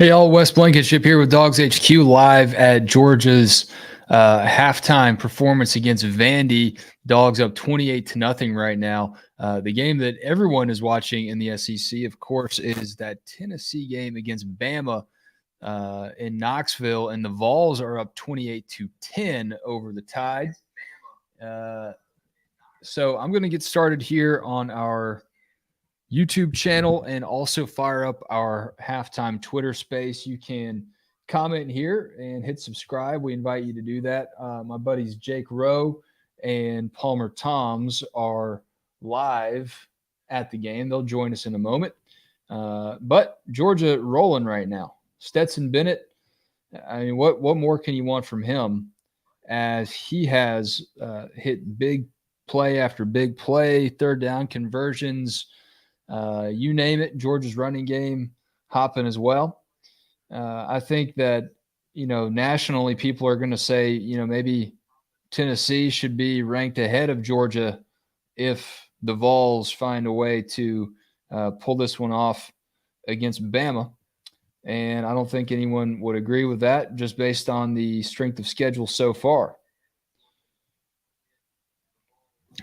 Hey, y'all, Wes Blankenship here with DawgsHQ live at Georgia's halftime performance against Vandy. Dogs up 28-0 right now. The game that everyone is watching in the SEC, of course, is that Tennessee game against Bama in Knoxville, and the Vols are up 28-10 over the Tide. So I'm going to get started here on our YouTube channel and also fire up our halftime Twitter space. You can comment here and hit subscribe. We invite you to do that. My buddies Jake Rowe and Palmer Toms are live at the game. They'll join us in a moment. But Georgia rolling right now. Stetson Bennett, I mean, what more can you want from him as he has hit big play after big play, third down conversions, you name it. Georgia's running game hopping as well. I think that, nationally people are going to say, maybe Tennessee should be ranked ahead of Georgia if the Vols find a way to pull this one off against Bama. And I don't think anyone would agree with that just based on the strength of schedule so far.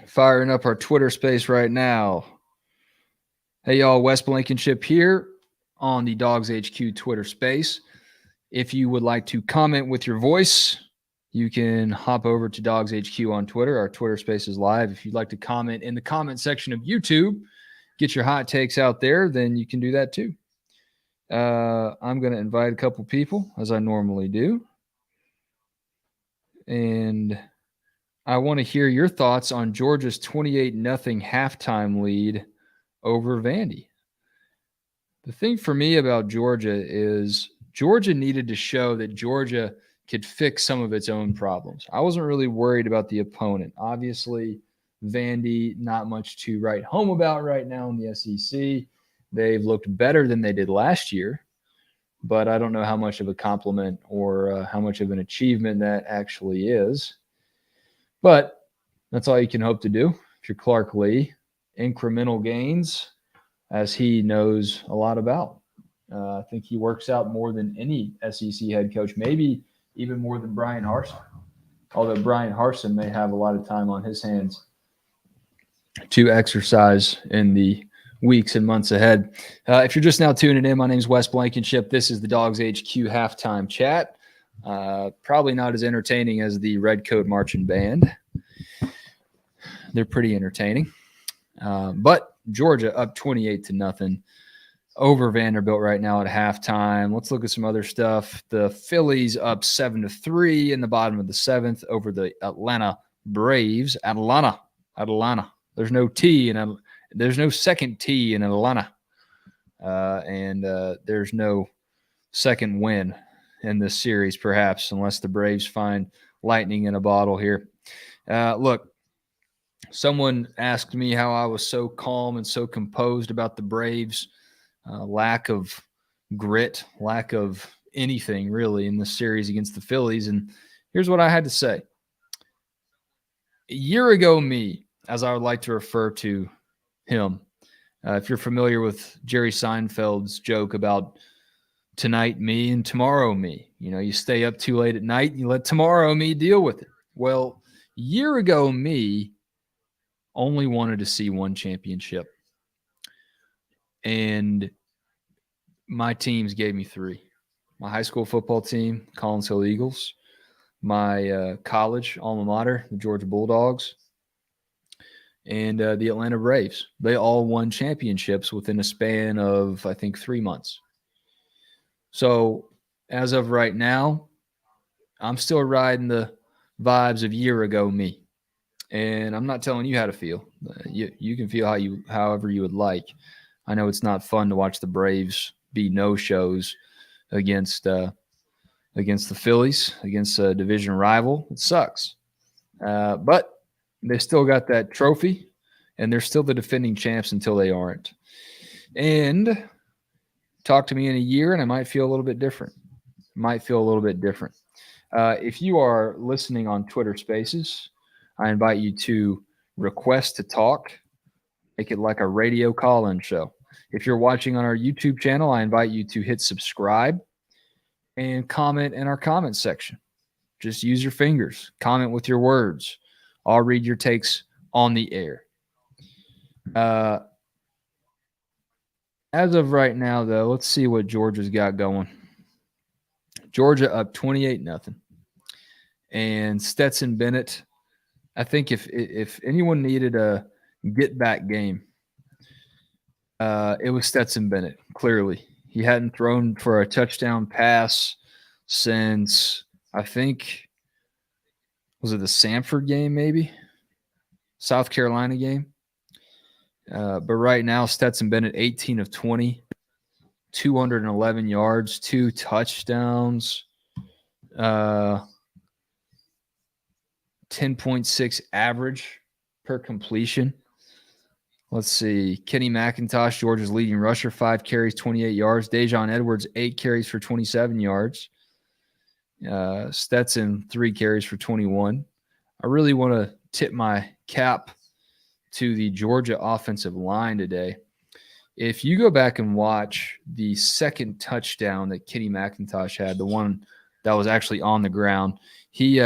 Firing up our Twitter space right now. Hey, y'all, Wes Blankenship here on the DawgsHQ Twitter space. If you would like to comment with your voice, you can hop over to DawgsHQ on Twitter. Our Twitter space is live. If you'd like to comment in the comment section of YouTube, get your hot takes out there, then you can do that too. I'm going to invite a couple people, as I normally do. And I want to hear your thoughts on Georgia's 28-0 halftime lead over Vandy. The thing for me about Georgia is Georgia needed to show that Georgia could fix some of its own problems. I wasn't really worried about the opponent. Obviously, Vandy, not much to write home about right now in the SEC. They've looked better than they did last year, but I don't know how much of a compliment or how much of an achievement that actually is. But that's all you can hope to do if you're Clark Lee. Incremental gains, as he knows a lot about. I think he works out more than any SEC head coach, maybe even more than Brian Harsin. Although Brian Harsin may have a lot of time on his hands to exercise in the weeks and months ahead. If you're just now tuning in, my name is Wes Blankenship. This is the DawgsHQ halftime chat. Probably not as entertaining as the Red Coat Marching Band. They're pretty entertaining. But Georgia up 28-0 over Vanderbilt right now at halftime. Let's look at some other stuff. The Phillies up 7-3 in the bottom of the seventh over the Atlanta Braves. Atlanta. There's no T in there's no second T in Atlanta, and there's no second win in this series, perhaps, unless the Braves find lightning in a bottle here. Look. Someone asked me how I was so calm and so composed about the Braves' lack of grit, lack of anything really in this series against the Phillies. And here's what I had to say. A year ago me, as I would like to refer to him, if you're familiar with Jerry Seinfeld's joke about tonight me and tomorrow me, you stay up too late at night and you let tomorrow me deal with it. Well, a year ago me only wanted to see one championship. And my teams gave me three. My high school football team, Collins Hill Eagles. My college alma mater, the Georgia Bulldogs. And the Atlanta Braves. They all won championships within a span of, I think, 3 months. So as of right now, I'm still riding the vibes of year ago me. And I'm not telling you how to feel. You can feel however you would like. I know it's not fun to watch the Braves be no-shows against the Phillies, against a division rival. It sucks. But they still got that trophy, and they're still the defending champs until they aren't. And talk to me in a year, and I might feel a little bit different. If you are listening on Twitter Spaces, I invite you to request to talk, make it like a radio call-in show. If you're watching on our YouTube channel, I invite you to hit subscribe and comment in our comment section. Just use your fingers. Comment with your words. I'll read your takes on the air. As of right now, though, let's see what Georgia's got going. Georgia up 28-0. And Stetson Bennett, I think if anyone needed a get-back game, it was Stetson Bennett, clearly. He hadn't thrown for a touchdown pass since, I think, was it the Samford game maybe? South Carolina game. But right now, Stetson Bennett, 18 of 20, 211 yards, 2 touchdowns, 10.6 average per completion. Let's see. Kenny McIntosh, Georgia's leading rusher, 5 carries, 28 yards. Dejon Edwards, 8 carries for 27 yards. Stetson, 3 carries for 21. I really want to tip my cap to the Georgia offensive line today. If you go back and watch the second touchdown that Kenny McIntosh had, the one that was actually on the ground, he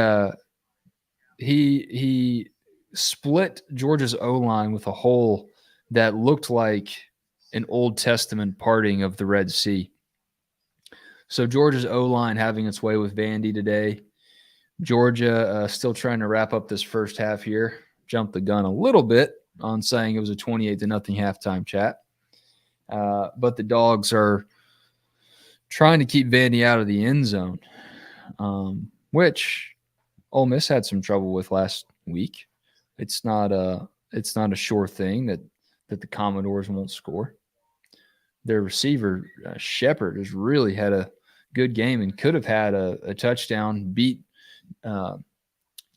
split Georgia's O-line with a hole that looked like an Old Testament parting of the Red Sea. So Georgia's O-line having its way with Vandy today. Georgia still trying to wrap up this first half here. Jumped the gun a little bit on saying it was a 28-0 halftime chat. But the Dogs are trying to keep Vandy out of the end zone, which Ole Miss had some trouble with last week. It's not a sure thing that the Commodores won't score. Their receiver, Shepard, has really had a good game and could have had a touchdown, beat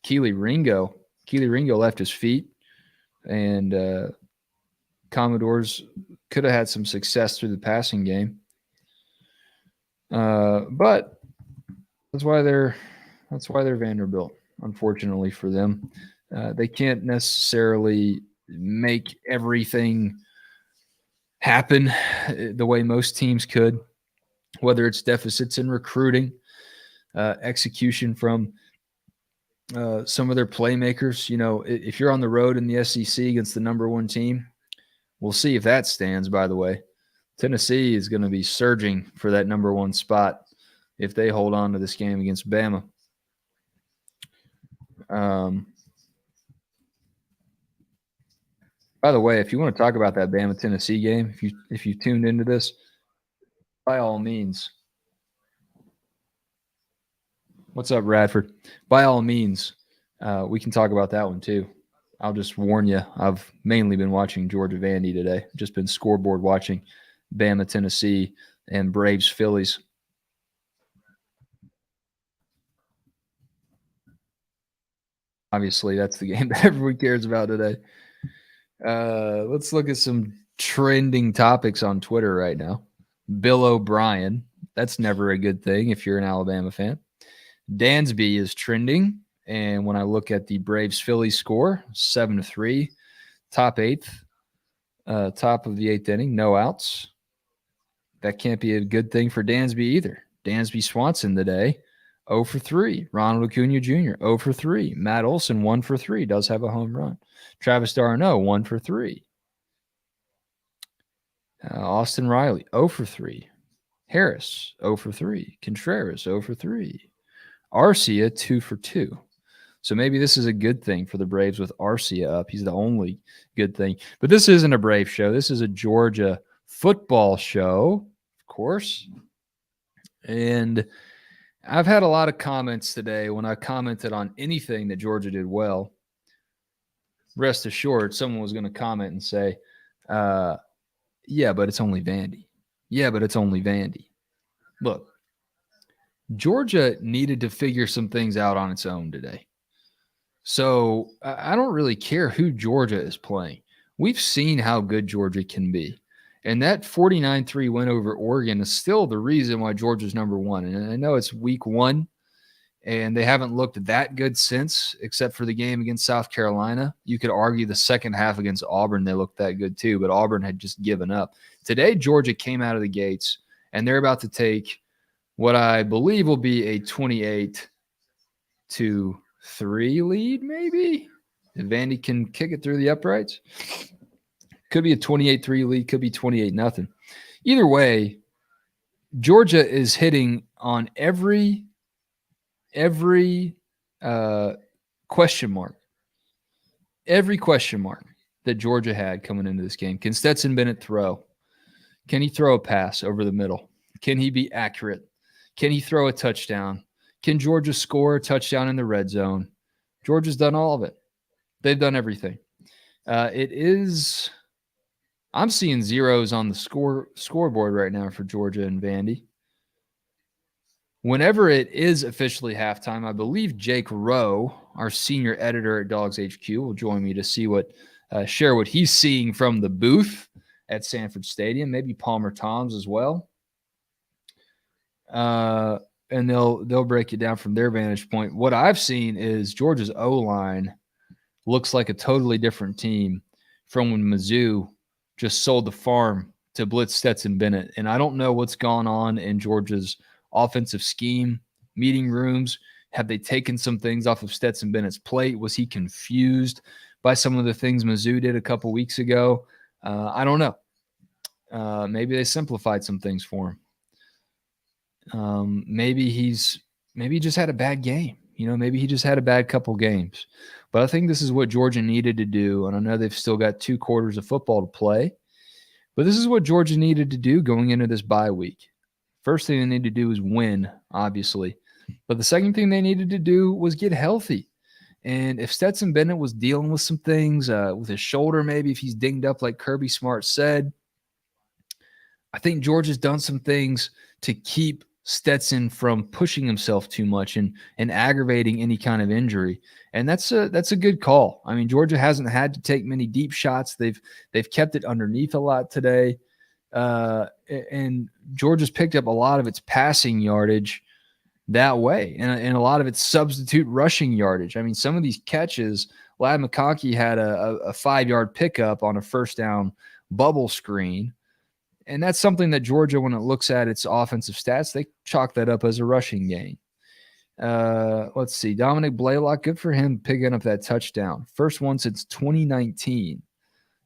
Keely Ringo. Keely Ringo left his feet, and Commodores could have had some success through the passing game. But that's why they're Vanderbilt, unfortunately for them. They can't necessarily make everything happen the way most teams could, whether it's deficits in recruiting, execution from some of their playmakers. You know, if you're on the road in the SEC against the number one team, we'll see if that stands, by the way. Tennessee is going to be surging for that number one spot if they hold on to this game against Bama. By the way, if you want to talk about that Bama-Tennessee game, if you tuned into this, by all means. What's up, Radford? By all means, we can talk about that one too. I'll just warn you, I've mainly been watching Georgia Vandy today. Just been scoreboard watching Bama, Tennessee, and Braves, Phillies. Obviously, that's the game that everyone cares about today. Let's look at some trending topics on Twitter right now. Bill O'Brien. That's never a good thing if you're an Alabama fan. Dansby is trending. And when I look at the Braves-Phillies score, 7-3, top of the eighth inning, no outs. That can't be a good thing for Dansby either. Dansby Swanson today, 0 for 3. Ronald Acuna Jr., 0 for 3. Matt Olson, 1 for 3, does have a home run. Travis d'Arnaud, 1 for 3. Austin Riley, 0 for 3. Harris, 0 for 3. Contreras, 0 for 3. Arcia, 2 for 2. So maybe this is a good thing for the Braves with Arcia up. He's the only good thing. But this isn't a Brave show. This is a Georgia football show, of course. And I've had a lot of comments today when I commented on anything that Georgia did well. Rest assured, someone was going to comment and say, yeah, but it's only Vandy. Yeah, but it's only Vandy. Look, Georgia needed to figure some things out on its own today. So I don't really care who Georgia is playing. We've seen how good Georgia can be. And that 49-3 win over Oregon is still the reason why Georgia's number one. And I know it's week one, and they haven't looked that good since, except for the game against South Carolina. You could argue the second half against Auburn, they looked that good too, but Auburn had just given up. Today, Georgia came out of the gates, and they're about to take what I believe will be a 28-3 lead, maybe. If Vandy can kick it through the uprights. Could be a 28-3 lead, could be 28-0. Either way, Georgia is hitting on every question mark. Every question mark that Georgia had coming into this game. Can Stetson Bennett throw? Can he throw a pass over the middle? Can he be accurate? Can he throw a touchdown? Can Georgia score a touchdown in the red zone? Georgia's done all of it. They've done everything. I'm seeing zeros on the scoreboard right now for Georgia and Vandy. Whenever it is officially halftime, I believe Jake Rowe, our senior editor at DawgsHQ, will join me to share what he's seeing from the booth at Sanford Stadium. Maybe Palmer Toms as well. And they'll break it down from their vantage point. What I've seen is Georgia's O-line looks like a totally different team from when Mizzou just sold the farm to blitz Stetson Bennett. And I don't know what's gone on in Georgia's offensive scheme, meeting rooms. Have they taken some things off of Stetson Bennett's plate? Was he confused by some of the things Mizzou did a couple weeks ago? I don't know. Maybe they simplified some things for him. Maybe he just had a bad game. Maybe he just had a bad couple games. But I think this is what Georgia needed to do. And I know they've still got 2 quarters of football to play. But this is what Georgia needed to do going into this bye week. First thing they need to do is win, obviously. But the second thing they needed to do was get healthy. And if Stetson Bennett was dealing with some things with his shoulder, maybe if he's dinged up like Kirby Smart said, I think Georgia's done some things to keep Stetson from pushing himself too much and aggravating any kind of injury. And that's a good call. I mean, Georgia hasn't had to take many deep shots. They've kept it underneath a lot today. And Georgia's picked up a lot of its passing yardage that way and a lot of its substitute rushing yardage. I mean, some of these catches, Ladd McConkey had a 5-yard pickup on a first down bubble screen. And that's something that Georgia, when it looks at its offensive stats, they chalk that up as a rushing gain. Let's see. Dominic Blaylock, good for him picking up that touchdown. First one since 2019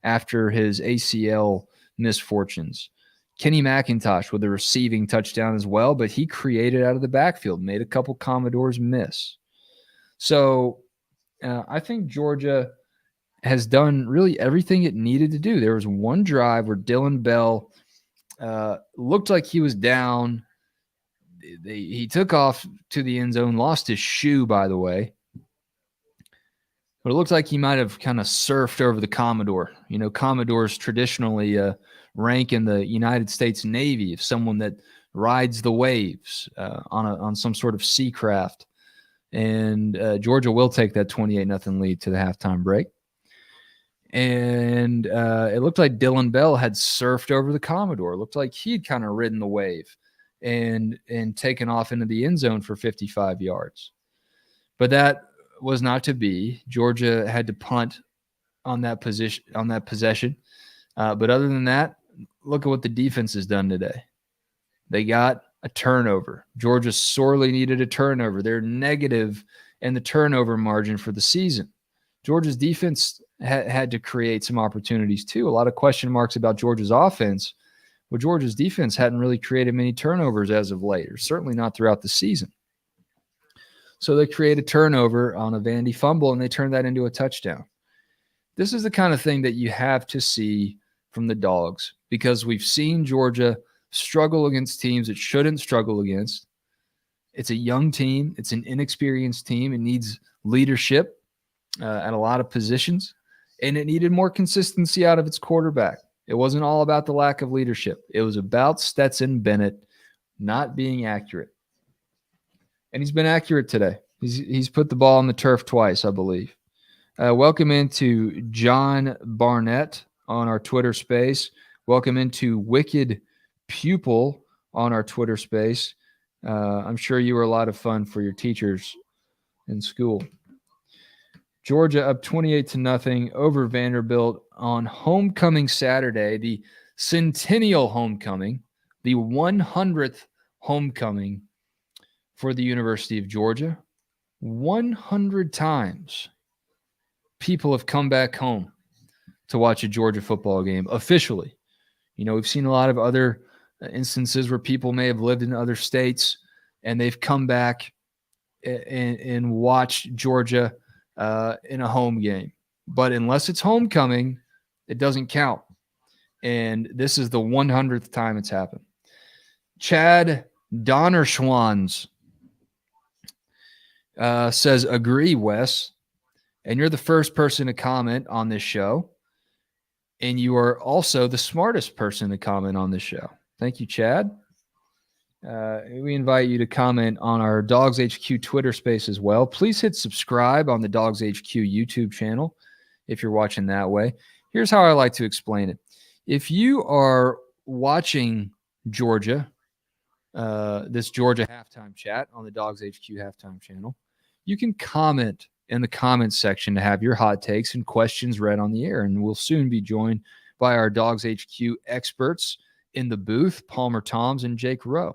after his ACL misfortunes. Kenny McIntosh with a receiving touchdown as well, but he created out of the backfield, made a couple Commodores miss. So I think Georgia has done really everything it needed to do. There was one drive where Dylan Bell looked like he was down. He took off to the end zone, lost his shoe, by the way. But it looked like he might have kind of surfed over the Commodore. Commodores traditionally rank in the United States Navy of someone that rides the waves on some sort of sea craft. And Georgia will take that 28-0 lead to the halftime break. And it looked like Dylan Bell had surfed over the Commodore. It looked like he'd kind of ridden the wave and taken off into the end zone for 55 yards. But that was not to be. Georgia had to punt on that possession. But other than that, look at what the defense has done today. They got a turnover. Georgia sorely needed a turnover. They're negative in the turnover margin for the season. Georgia's defense had to create some opportunities too. A lot of question marks about Georgia's offense. Well, Georgia's defense hadn't really created many turnovers as of late, or certainly not throughout the season. So they create a turnover on a Vandy fumble, and they turn that into a touchdown. This is the kind of thing that you have to see from the Dogs, because we've seen Georgia struggle against teams it shouldn't struggle against. It's a young team. It's an inexperienced team. It needs leadership at a lot of positions, and it needed more consistency out of its quarterback. It wasn't all about the lack of leadership. It was about Stetson Bennett not being accurate. And he's been accurate today. He's put the ball on the turf twice, I believe. Welcome into John Barnett on our Twitter space. Welcome into Wicked Pupil on our Twitter space. I'm sure you were a lot of fun for your teachers in school. Georgia up 28-0 over Vanderbilt on homecoming Saturday, the centennial homecoming, the 100th homecoming for the University of Georgia. 100 times people have come back home to watch a Georgia football game officially. We've seen a lot of other instances where people may have lived in other states and they've come back and watched Georgia in a home game. But unless it's homecoming, it doesn't count. And this is the 100th time it's happened. Chad Donnerschwans says, agree, Wes. And you're the first person to comment on this show. And you are also the smartest person to comment on this show. Thank you, Chad. We invite you to comment on our DawgsHQ Twitter space as well. Please hit subscribe on the DawgsHQ YouTube channel if you're watching that way. Here's how I like to explain it. If you are watching Georgia, this Georgia halftime chat on the DawgsHQ halftime channel, you can comment in the comments section to have your hot takes and questions read on the air. And we'll soon be joined by our DawgsHQ experts in the booth, Palmer Toms and Jake Rowe.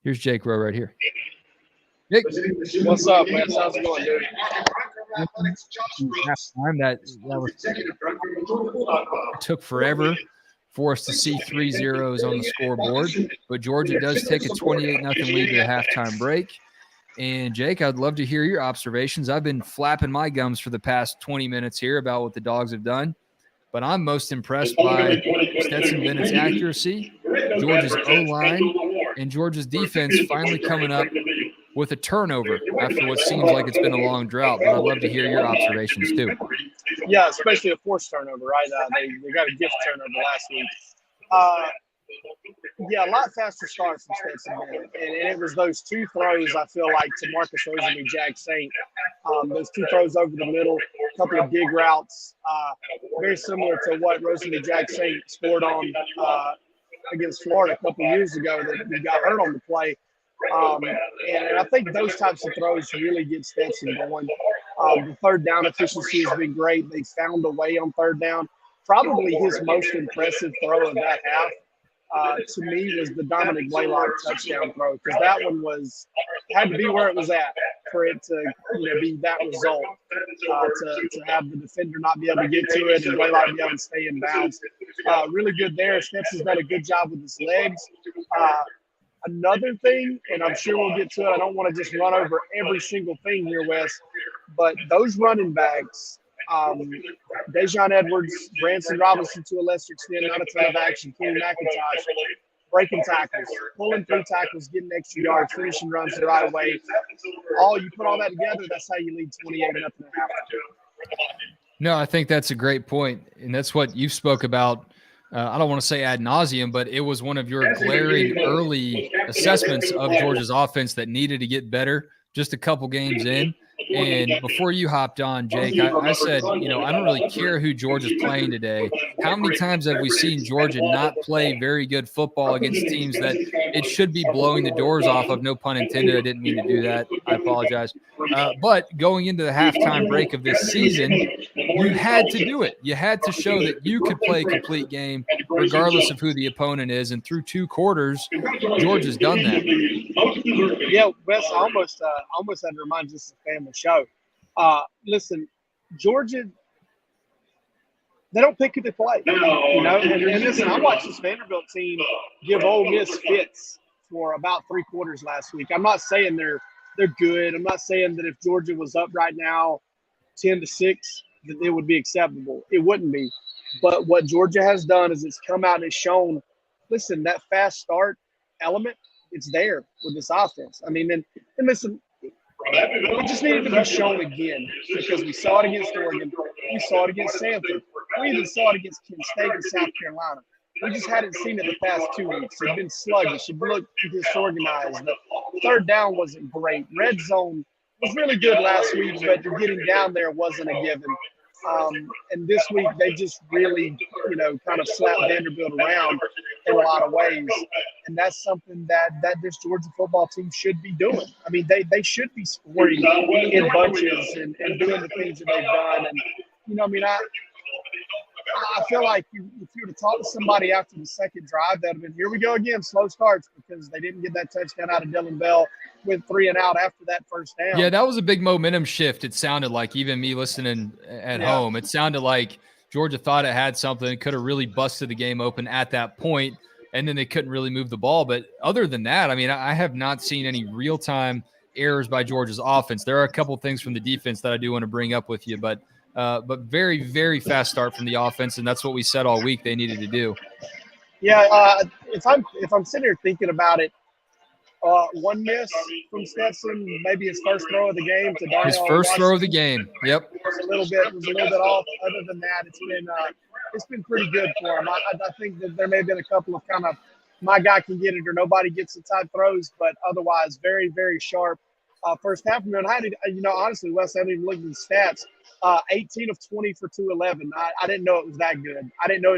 Here's Jake Rowe right here. Jake. What's up, man? How's it going, dude? Halftime, that took forever for us to see 3 zeros on the scoreboard, but Georgia does take a 28-0 lead to the halftime break. And Jake, I'd love to hear your observations. I've been flapping my gums for the past 20 minutes here about what the Dogs have done, but I'm most impressed by Stetson Bennett's accuracy, Georgia's O-line, and Georgia's defense finally coming up with a turnover after what seems like it's been a long drought. But I'd love to hear your observations too. Yeah, especially a forced turnover, right? They got a gift turnover last week. Yeah, a lot faster start from Stetson Bennett. And it was those two throws, I feel like, to Marcus Rosenby, Jack Saint. Those two throws over the middle, a couple of dig routes, very similar to what Rosenby, Jack Saint scored on against Florida a couple of years ago that he got hurt on the play. And I think those types of throws really get Stetson going. The third down efficiency has been great. They found a way on third down. Probably his most impressive throw of that half, to me, was the Dominic Blaylock touchdown throw, because that one had to be where it was at for it to be that result, to have the defender not be able to get to it and Blaylock be able to stay in bounds. Really good there. Stetson's done a good job with his legs. Another thing, and I'm sure we'll get to it, I don't want to just run over every single thing here, Wes, but those running backs, Dejon Edwards, Branson Robinson to a lesser extent, not a ton of action, Kenny McIntosh, breaking tackles, pulling through tackles, getting extra yards, finishing runs the right way. You put all that together, that's how you lead 28-0 at halftime. No, I think that's a great point, and that's what you spoke about. I don't want to say ad nauseum, but it was one of your glaring early assessments of Georgia's offense that needed to get better just a couple games in. And before you hopped on, Jake, I said, I don't really care who Georgia's playing today. How many times have we seen Georgia not play very good football against teams that it should be blowing the doors off of? No pun intended. I didn't mean to do that. I apologize. But going into the halftime break of this season, you had to do it. You had to show that you could play a complete game regardless of who the opponent is. And through 2 quarters, Georgia's done that. Yeah, Wes, I almost had to remind you this is a family show. Listen, Georgia, they don't pick who they play. And listen, I watched this Vanderbilt team give Ole Miss fits for about 3 quarters last week. I'm not saying they're good. I'm not saying that if Georgia was up right now 10-6, that it would be acceptable. It wouldn't be. But what Georgia has done is it's come out and it's shown, listen, that fast start element, it's there with this offense. I mean, and listen, it just needed to be shown again, because we saw it against Oregon. We saw it against Sanford. We even saw it against Kent State and South Carolina. We just hadn't seen it the past 2 weeks. It's been sluggish. It looked disorganized. The third down wasn't great. Red zone was really good last week, but getting down there wasn't a given. And this week they just really, kind of slapped Vanderbilt around in a lot of ways. And that's something that this Georgia football team should be doing. I mean, they should be scoring in bunches and doing the things that they've done. And, I feel like if you were to talk to somebody after the second drive, that would have been, here we go again, slow starts, because they didn't get that touchdown out of Dylan Bell with 3 and out after that first down. Yeah, that was a big momentum shift. It sounded like, even me listening at home, it sounded like Georgia thought it had something. It could have really busted the game open at that point, and then they couldn't really move the ball. But other than that, I mean, I have not seen any real-time errors by Georgia's offense. There are a couple things from the defense that I do want to bring up with you, but very, very fast start from the offense, and that's what we said all week they needed to do. Yeah, if I'm sitting here thinking about it, one miss from Stetson, maybe his first throw of the game to Darnell. His first throw of the game. Yep. Was a little bit off. Other than that, it's been pretty good for him. I think that there may have been a couple of kind of my guy can get it or nobody gets it type throws, but otherwise very, very sharp first half. And honestly, Wes, I haven't even looked at the stats. 18 of 20 for 211. I didn't know it was that good. I didn't know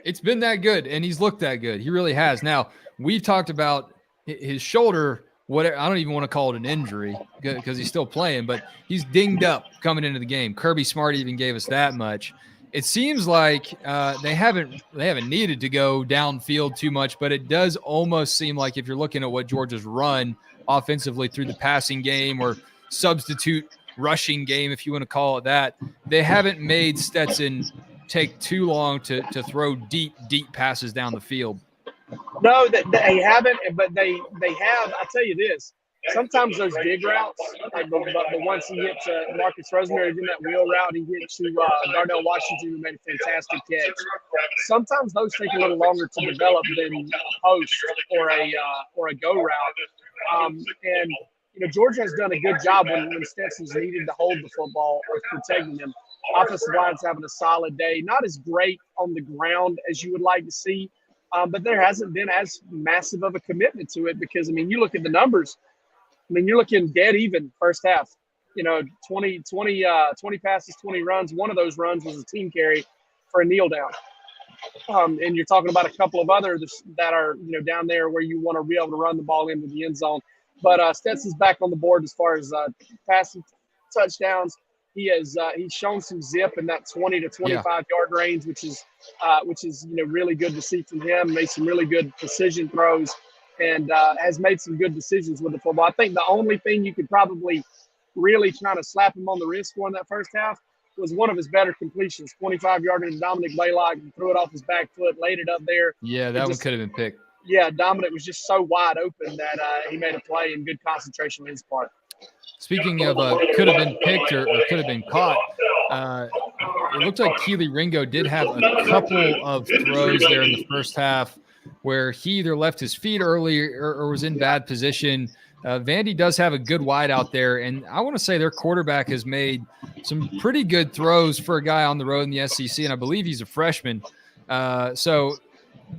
it's been that good, and he's looked that good. He really has. Now, we've talked about his shoulder. Whatever, I don't even want to call it an injury because he's still playing, but he's dinged up coming into the game. Kirby Smart even gave us that much. It seems like they haven't needed to go downfield too much, but it does almost seem like, if you're looking at what Georgia's run offensively through the passing game or substitute rushing game, if you want to call it that, they haven't made Stetson take too long to throw deep passes down the field. No, they haven't, but they have. I'll tell you this. Sometimes those dig routes, like the ones he hit to Marcus Rosemary, in that wheel route, he hit to Darnell Washington, who made a fantastic catch. Sometimes those take a little longer to develop than a post or a go route. And Georgia has done a good job when Stetson's needed to hold the football of protecting him. Offensive line's having a solid day. Not as great on the ground as you would like to see, but there hasn't been as massive of a commitment to it because, you look at the numbers. You're looking dead even first half. 20 passes, 20 runs. One of those runs was a team carry for a kneel down. And you're talking about a couple of others that are, down there where you want to be able to run the ball into the end zone. But Stetson's back on the board as far as passing touchdowns. He's shown some zip in that 20 to 25 yard range, which is really good to see from him. Made some really good precision throws. And has made some good decisions with the football. I think the only thing you could probably really try to slap him on the wrist for in that first half was one of his better completions, 25-yarder to Dominic Blaylock, and threw it off his back foot, laid it up there. Yeah, that one could have been picked. Yeah, Dominic was just so wide open that he made a play and good concentration on his part. Speaking of could have been picked or could have been caught, it looked like Keely Ringo did have a couple of throws there in the first half where he either left his feet early or was in bad position. Vandy does have a good wide out there, and I want to say their quarterback has made some pretty good throws for a guy on the road in the SEC, and I believe he's a freshman. So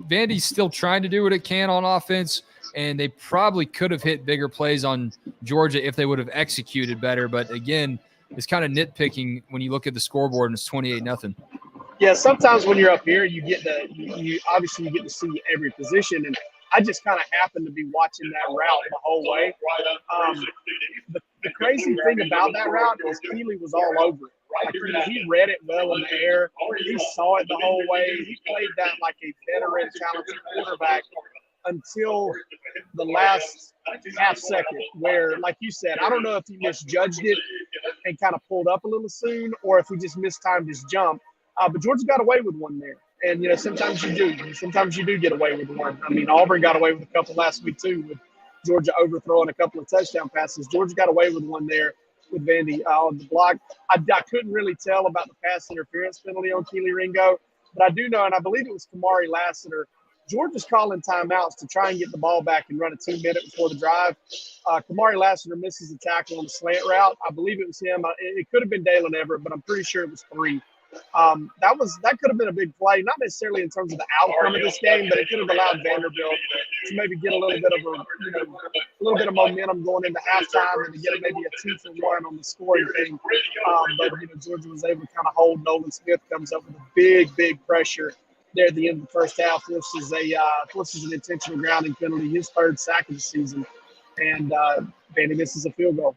Vandy's still trying to do what it can on offense, and they probably could have hit bigger plays on Georgia if they would have executed better. But, again, it's kind of nitpicking when you look at the scoreboard and it's 28-0. Yeah, sometimes when you're up here, you obviously get to see every position, and I just kind of happened to be watching that route the whole way. The crazy thing about that route is Keely was all over it. Like, he read it well in the air. He saw it the whole way. He played that like a veteran, talented quarterback until the last half second where, like you said, I don't know if he misjudged it and kind of pulled up a little soon or if he just mistimed his jump. But Georgia got away with one there. And, sometimes you do. Sometimes you do get away with one. Auburn got away with a couple last week, too, with Georgia overthrowing a couple of touchdown passes. Georgia got away with one there with Vandy on the block. I couldn't really tell about the pass interference penalty on Keely Ringo, but I do know, and I believe it was Kamari Lassiter. Georgia's calling timeouts to try and get the ball back and run a 2-minute before the drive. Kamari Lassiter misses a tackle on the slant route. I believe it was him. It could have been Dalen Everett, but I'm pretty sure it was 3. That could have been a big play, not necessarily in terms of the outcome of this game, but it could have allowed Vanderbilt to maybe get a little bit of momentum going into halftime and to get maybe a 2-for-1 on the scoring thing. But Georgia was able to kind of hold. Nolan Smith comes up with a big pressure there at the end of the first half. Forces an intentional grounding penalty, his 3rd sack of the season, and Vandy misses a field goal.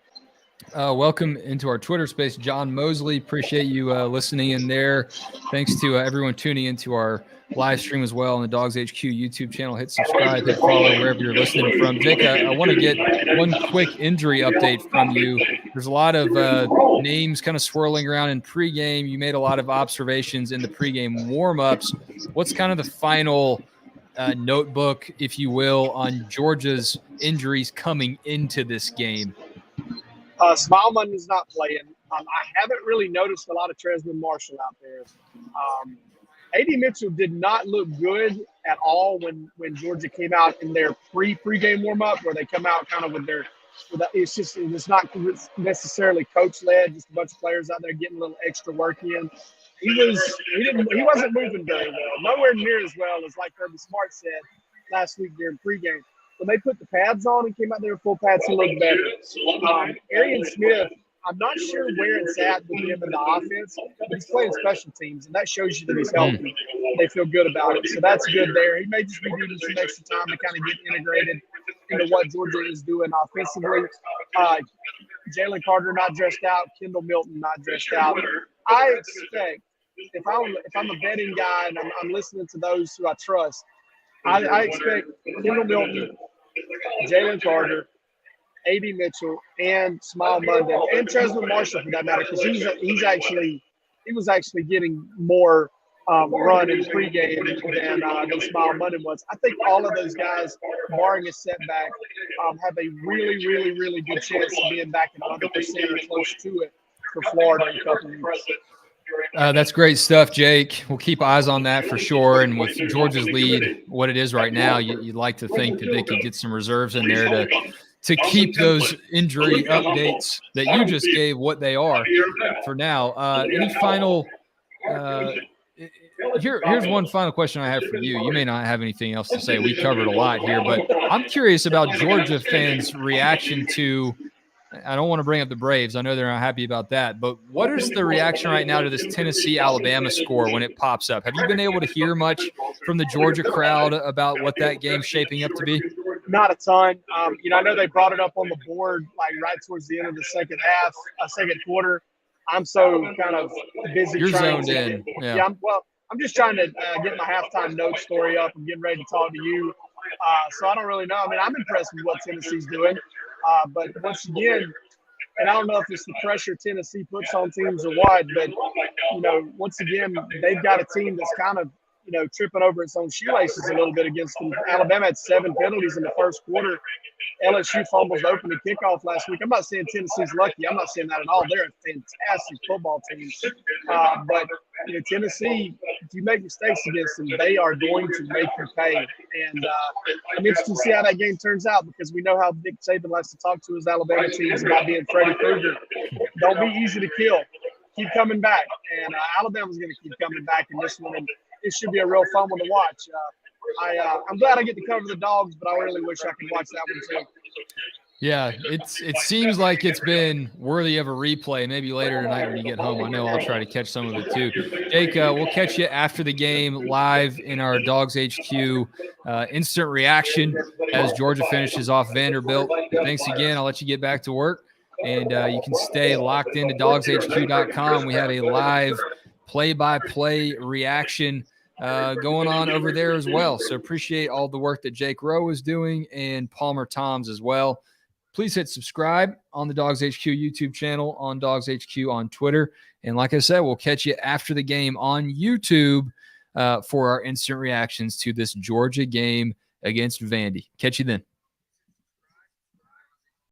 Welcome into our Twitter space, John Mosley. Appreciate you listening in there. Thanks to everyone tuning into our live stream as well on the DawgsHQ YouTube channel. Hit subscribe, hit follow wherever you're listening from. Jake, I want to get one quick injury update from you. There's a lot of names kind of swirling around in pregame. You made a lot of observations in the pregame warm-ups. What's kind of the final notebook, if you will, on Georgia's injuries coming into this game? Smileman is not playing. I haven't really noticed a lot of Tresman Marshall out there. A.D. Mitchell did not look good at all when Georgia came out in their pregame warm-up, where they come out kind of with their – it's not necessarily coach-led, just a bunch of players out there getting a little extra work in. He wasn't moving very well, nowhere near as well as like Kirby Smart said last week during pregame. When they put the pads on and came out there with full pads, he looked better. Arian Smith, I'm not sure where it's at with him in the offense, but he's playing special teams, and that shows you that he's healthy. They feel good about it, so that's good there. He may just be needing some extra time to kind of get integrated into what Georgia is doing offensively. Jalen Carter not dressed out, Kendall Milton not dressed out. I expect, if I'm a betting guy and I'm listening to those who I trust, I expect Kendall Milton, Jalen Carter, A.D. Mitchell, and Smile Monday, and Tresman Marshall for that matter, because he was actually getting more run in pregame than Smile Monday was. I think all of those guys, barring a setback, have a really, really, really good chance of being back at 100% or close to it for Florida in a couple of weeks. That's great stuff, Jake. We'll keep eyes on that for sure. And with Georgia's lead, what it is right now, you'd like to think that they could get some reserves in there to keep those injury updates that you just gave what they are for now. Any final here's one final question I have for you. You may not have anything else to say. We covered a lot here, but I'm curious about Georgia fans' reaction to – I don't want to bring up the Braves. I know they're not happy about that. But what is the reaction right now to this Tennessee-Alabama score when it pops up? Have you been able to hear much from the Georgia crowd about what that game's shaping up to be? Not a ton. I know they brought it up on the board like right towards the end of the second quarter. I'm so kind of busy. You're zoned in. Yeah. I'm just trying to get my halftime notes story up. I'm getting ready to talk to you. So I don't really know. I mean, I'm impressed with what Tennessee's doing. But once again, and I don't know if it's the pressure Tennessee puts on teams or what, but, once again, they've got a team that's kind of, tripping over its own shoelaces a little bit against them. Alabama had 7 penalties in the first quarter. LSU fumbles open the kickoff last week. I'm not saying Tennessee's lucky. I'm not saying that at all. They're a fantastic football team. But Tennessee, if you make mistakes against them, they are going to make you pay. And I'm interested to see how that game turns out, because we know how Nick Saban likes to talk to his Alabama teams about being Freddie Krueger. Don't be easy to kill. Keep coming back. And Alabama's going to keep coming back in this one. And it should be a real fun one to watch. I'm glad I get to cover the Dogs, but I really wish I could watch that one too. Yeah, it seems like it's been worthy of a replay. Maybe later tonight when you get home. I know I'll try to catch some of it too. Jake, we'll catch you after the game live in our DawgsHQ instant reaction as Georgia finishes off Vanderbilt. Thanks again. I'll let you get back to work, and you can stay locked into DawgsHQ.com. We have a live play-by-play reaction going on over there as well. So appreciate all the work that Jake Rowe is doing and Palmer Toms as well. Please hit subscribe on the DawgsHQ YouTube channel, on DawgsHQ on Twitter. And like I said, we'll catch you after the game on YouTube for our instant reactions to this Georgia game against Vandy. Catch you then.